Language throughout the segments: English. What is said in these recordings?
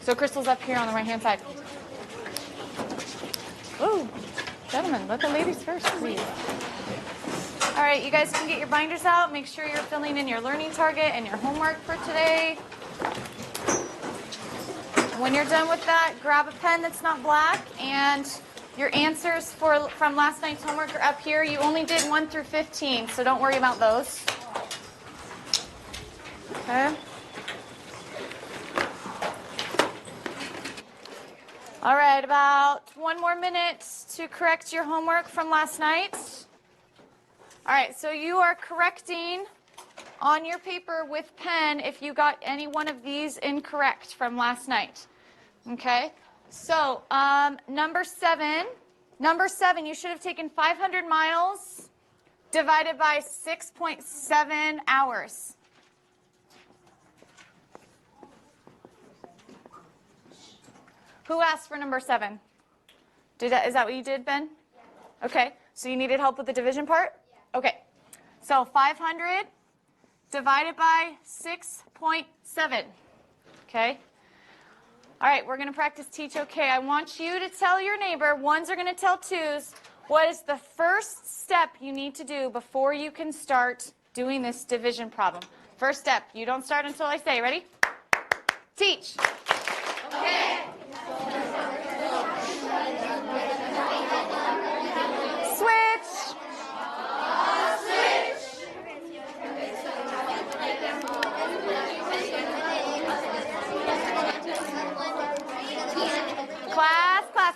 So Crystal's up here on the right-hand side. Ooh, gentlemen, let the ladies first, please. All right, you guys can get your binders out. Make sure you're filling in your learning target and your homework for today. When you're done with that, grab a pen that's not black, and your answers from last night's homework are up here. You only did 1 through 15, so don't worry about those. Okay. All right, about 1 more minute to correct your homework from last night. All right, so you are correcting on your paper with pen if you got any one of these incorrect from last night. Okay, so number seven, you should have taken 500 miles divided by 6.7 hours. Who asked for number 7? Is that what you did, Ben? Yeah. Okay, so you needed help with the division part? Yeah. Okay, so 500 divided by 6.7. Okay. All right, we're going to practice teach okay. I want you to tell your neighbor, ones are going to tell twos, what is the first step you need to do before you can start doing this division problem. First step, you don't start until I say, ready? Teach. Okay. Switch.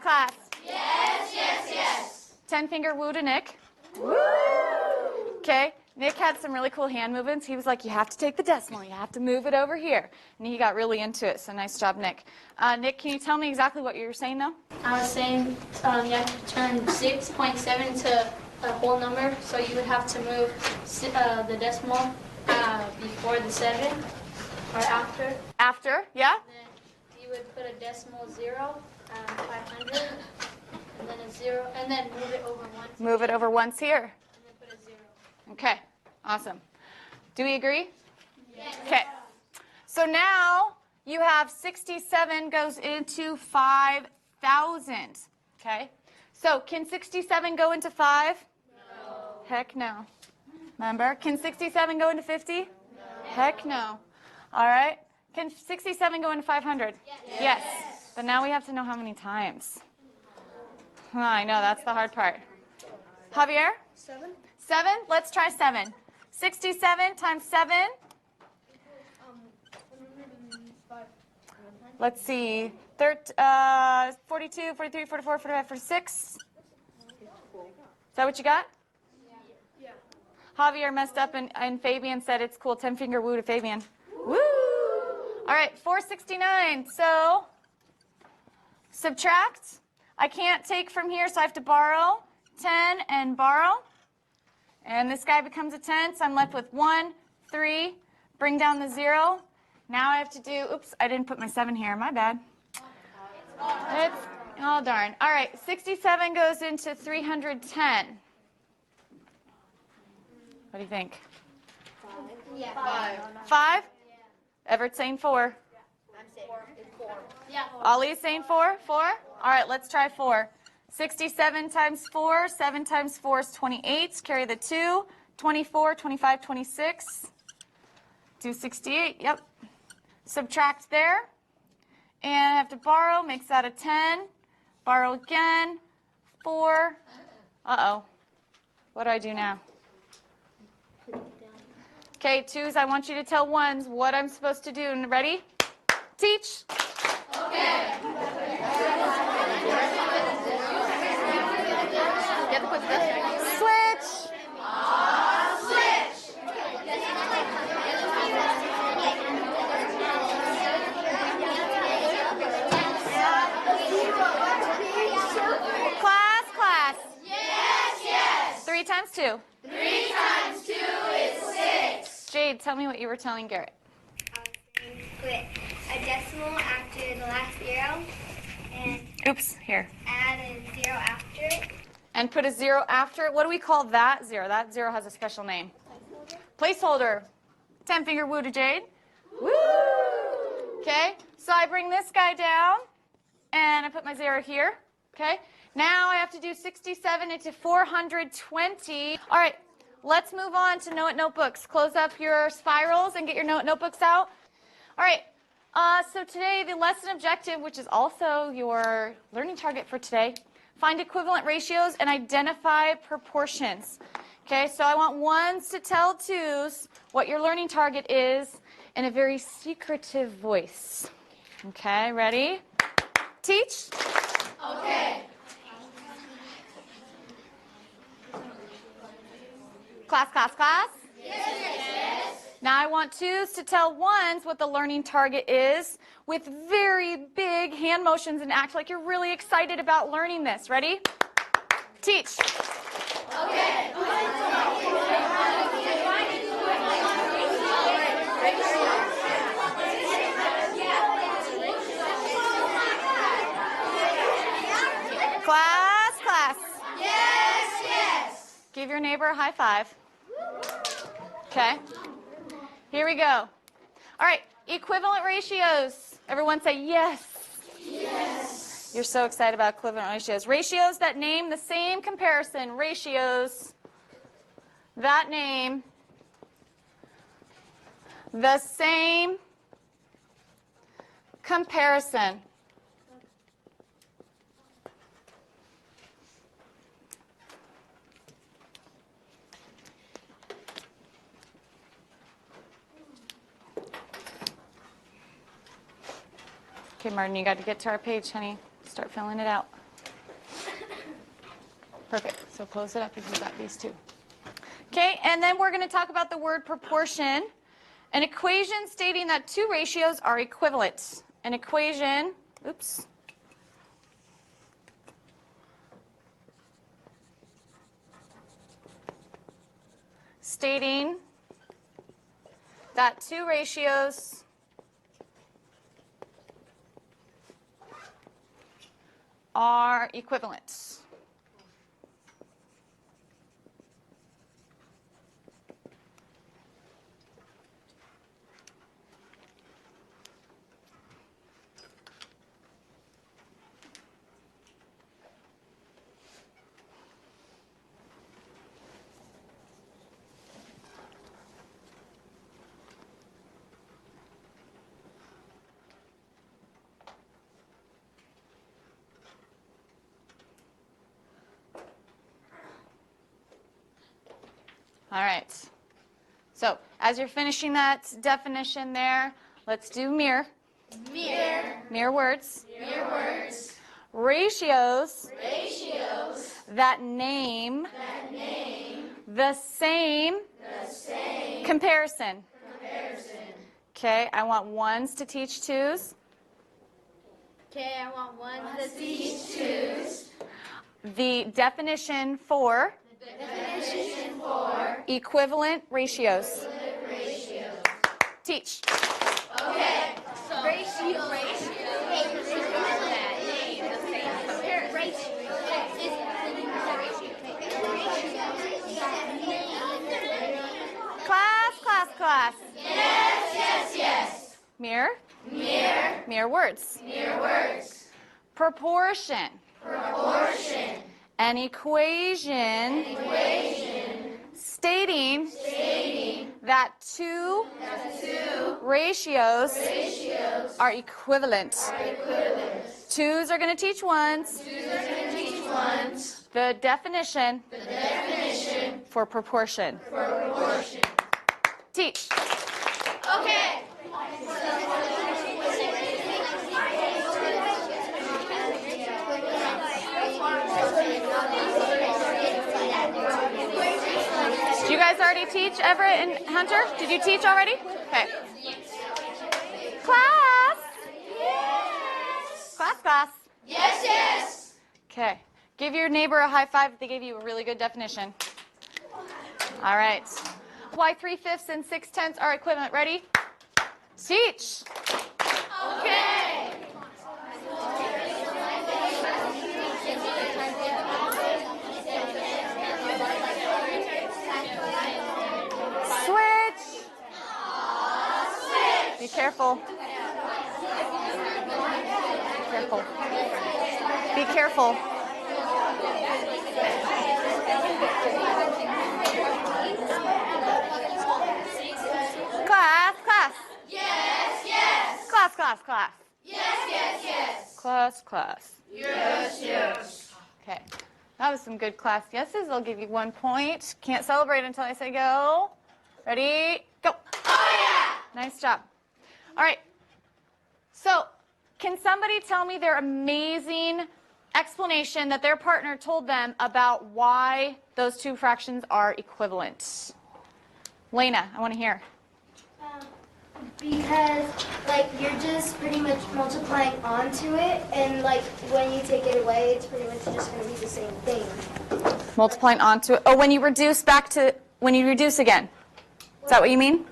Class. Yes. 10-finger woo to Nick. Woo! Okay, Nick had some really cool hand movements. He was like, you have to take the decimal. You have to move it over here. And he got really into it, so nice job, Nick. Nick, can you tell me exactly what you were saying, though? I was saying you have to turn 6.7 to a whole number, so you would have to move the decimal before the 7 or after. After, yeah? Then you would put a decimal 0, 500, and then a 0, and then move it over once. Move it over once here. And then put a 0. Okay, awesome. Do we agree? Yes. Okay, so now you have 67 goes into 5,000. Okay, so can 67 go into 5? No. Heck no. Remember, can 67 go into 50? No. Heck no. All right, can 67 go into 500? Yes. But now we have to know how many times. I know, that's the hard part. Javier? 7. 7? Let's try 7. 67 times 7. 5. Let's see. 42, 43, 44, 45, 46. Is that what you got? Yeah. Javier messed up and Fabian said it's cool. 10-finger woo to Fabian. Woo! All right, 469. So subtract. I can't take from here, so I have to borrow 10 and borrow. And this guy becomes a 10, so I'm left with 1, 3. Bring down the 0. Now I have to do, oops, I didn't put my 7 here. My bad. Oh, darn. All right, 67 goes into 310. What do you think? 5. 5? Everett saying 4. I'm saying 4. Yeah. Ollie's saying 4? 4? All right, let's try 4. 67 times 4, 7 times 4 is 28. Carry the 2. 24, 25, 26. Do 68, yep. Subtract there. And I have to borrow, makes that a 10. Borrow again. 4. Uh-oh. What do I do now? Okay, 2s, I want you to tell 1s what I'm supposed to do. Ready? Teach. Okay. Switch. Class. Yes. 3 times 2. 3 times 2 is 6. Jade, tell me what you were telling Garrett. I was saying put a decimal after the last 0 and Oops, here. add a 0 after it. And put a 0 after it. What do we call that 0? That 0 has a special name. Placeholder. 10-finger woo to Jade. Woo! Okay, So I bring this guy down, and I put my 0 here, okay? Now I have to do 67 into 420. All right, let's move on to Know It notebooks. Close up your spirals and get your Know It notebooks out. All right, so today the lesson objective, which is also your learning target for today, find equivalent ratios and identify proportions. Okay, so I want ones to tell twos what your learning target is in a very secretive voice. Okay, ready? Teach. Okay. Class, class, class. Yes. Now I want twos to tell ones what the learning target is with very big hand motions and act like you're really excited about learning this. Ready? Teach. Okay. Class, class. Yes. Give your neighbor a high five. Okay. Here we go. All right, equivalent ratios. Everyone say yes. Yes. You're so excited about equivalent ratios. Ratios that name the same comparison. Ratios that name the same comparison. Okay, Martin, you got to get to our page, honey. Start filling it out. Perfect. So close it up if you got these two. Okay, and then we're going to talk about the word proportion. An equation stating that two ratios are equivalent. An equation, oops. Stating that two ratios are equivalent. All right. So as you're finishing that definition there, let's do mirror. Mirror. Mirror words. Mirror words. Ratios Ratios. that name That name. the same The same. comparison. Comparison. Okay, I want ones to teach twos. Okay, I want one To teach twos. The definition for Definition for equivalent ratios. ratios. Teach. Okay. So ratio. Class, class, class. Yes. Mirror. Mirror. Mirror words. Mirror words. Proportion. Proportion. An equation stating that two ratios are equivalent. Twos are going to teach ones. The definition for proportion. Teach. Okay. Did you guys already teach, Everett and Hunter? Did you teach already? Okay. Class. Class, class. Yes. Okay. Give your neighbor a high five if they gave you a really good definition. All right. Why 3/5 and 6/10 are equivalent. Ready? Teach. Okay. Switch. Be careful. Careful. Be careful. Class, class. Yes, yes. Class, class, class. Yes, yes, yes. Class, class. Yes, yes. Okay. That was some good class yeses. I'll give you 1 point. Can't celebrate until I say go. Ready? Go. Oh, Nice job. All right. So, can somebody tell me their amazing explanation that their partner told them about why those two fractions are equivalent? Lena, I want to hear. Because, like, you're just pretty much multiplying onto it, and, like, when you take it away, it's pretty much just going to be the same thing. Multiplying onto it. Oh, when you reduce again. Is that what you mean?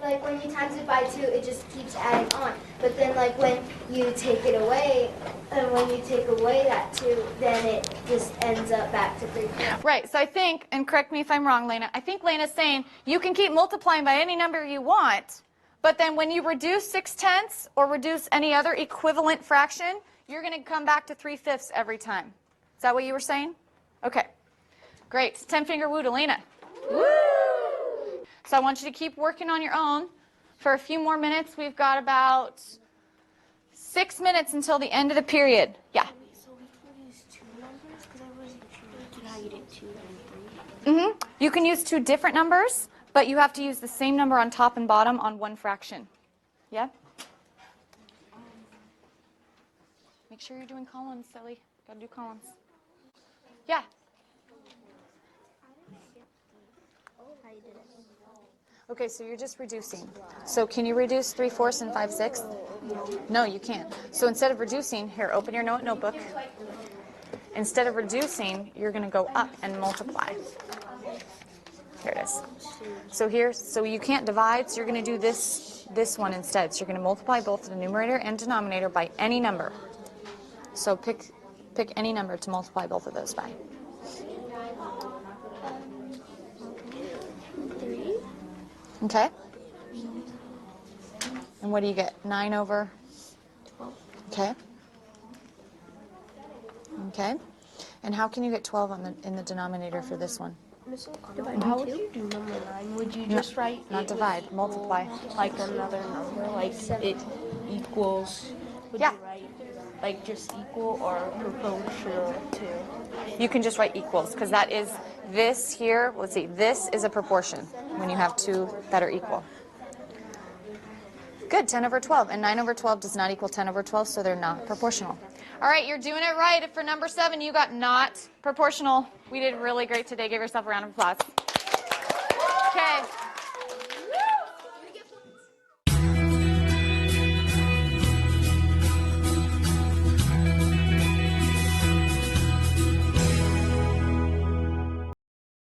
Like, when you times it by 2, it just keeps adding on. But then, like, when you take it away, and when you take away that 2, then it just ends up back to 3. Right. So I think, and correct me if I'm wrong, Lena, I think Lena's saying you can keep multiplying by any number you want, but then when you reduce 6/10 or reduce any other equivalent fraction, you're going to come back to 3/5 every time. Is that what you were saying? Okay. Great. 10-finger woo to Lena. Woo! So I want you to keep working on your own for a few more minutes. We've got about 6 minutes until the end of the period. Yeah. So we can use 2 numbers because I wasn't sure how you did 2 and 3. You can use 2 different numbers, but you have to use the same number on top and bottom on one fraction. Yeah? Make sure you're doing columns, silly. Gotta do columns. Yeah. Okay, so you're just reducing. So can you reduce 3/4 and 5/6? No, you can't. So instead of reducing, here, open your notebook. Instead of reducing, you're going to go up and multiply. Here it is. So here, so you can't divide, so you're going to do this one instead. So you're going to multiply both the numerator and denominator by any number. So pick any number to multiply both of those by. 3. Okay? And what do you get? 9 over? 12. Okay. Okay. And how can you get 12 in the denominator for this one? How would you do number 9? Would you just write Not it divide, was multiply. like another number, like it equals? Would Yeah. you write like just equal or proportional to? You can just write equals because that is this here. Let's see. This is a proportion when you have 2 that are equal. Good. 10 over 12. And 9 over 12 does not equal 10 over 12, so they're not proportional. All right, you're doing it right. For number 7, you got not proportional. We did really great today. Give yourself a round of applause. Okay.